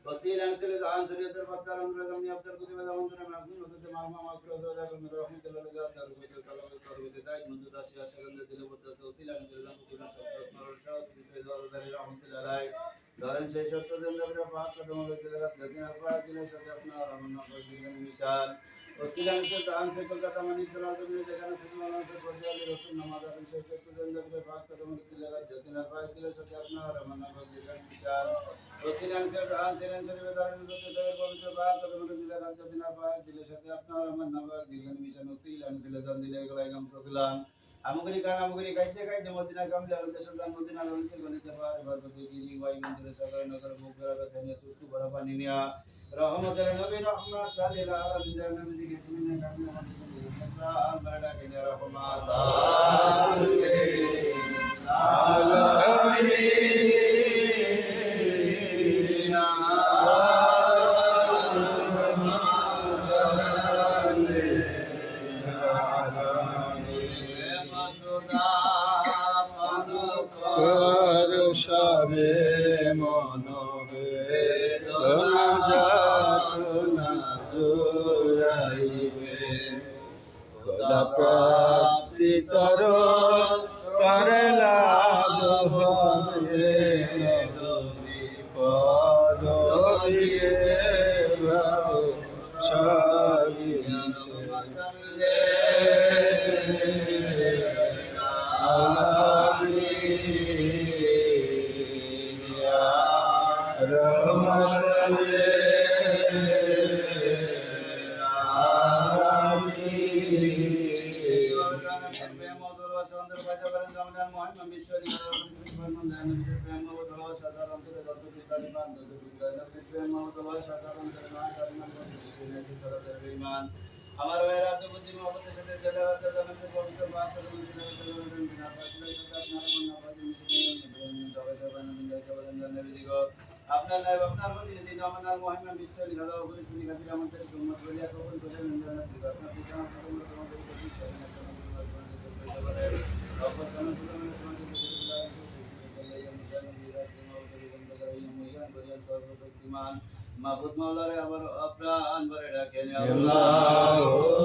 وسيلة نسل عن سرية الفتار من رزم يبتر كتب دون من عبد وسد مع مكروز ولا كن رحمة الله لجات تربية الكلام داي منذ داشيا شغل دل ودس وسيلة نسل لهم كتب شبت مرشاس بسيد الله رحمة الله عليه دارن شيء شبت زند برفاق كتب ملك لكن أفراد جل شدفنا رحمنا فجر مثال وسيلة نسل عن سكول كتب من إسرائيل من جگان سكول من سكول برجال رسول نماذج دارن شيء شبت زند برفاق كتب ملك لكن أفراد جل شدفنا رحمنا فجر مثال وسيلة نسل عن سيلة نسل بدارن سكول পবিত্র পাক কদমে দিলে রাজ্য বিনা পাক দিলে সাথে আপনার আমার নাবাক দিলেন মিশন ওসিলা নিলে জান দিলে গলাইলাম সালাম আমগরি গাইতে গাইতে মদিনা কামলে আলতে সুলতান মদিনা আলতে গনিতে পারে বরকতি গিরি ওয়াই মন্দিরে সাগর নগর মুগরা গানে সুতু বরাবা নিনিয়া রহমতের নবী রহমত লিল আলামিন জান্নাত দিকে তুমি না কামলে মদিনা আমরাডা কে রহমত সবে মনোবেদনা যাতনা জুড়াইবে খোদা প্রাপ্তি তর করে লাভ হবে পদ দিয়ে ভাব সবিছে আমার ভাইরা তো বুদ্ধি মহব্বতের সাথে চলে রাতে জানাতে পবিত্র বাত করে দিলেন বিনা পাকলে সাথে আপনার সবাই সবাই নবী দিগো আপনার নাইব আপনার প্রতিনিধি আমাদের মহিমা বিশ্ব লিখা উপরে তিনি খাতির আমাদের উম্মত বলিয়া কবুল করে নিলেন আপনার পিতা আমাদের তোমাদের প্রতি শক্তিমান মাহবুব মাওলারে আবার আপ্রাণ ভরে ডাকেন আল্লাহ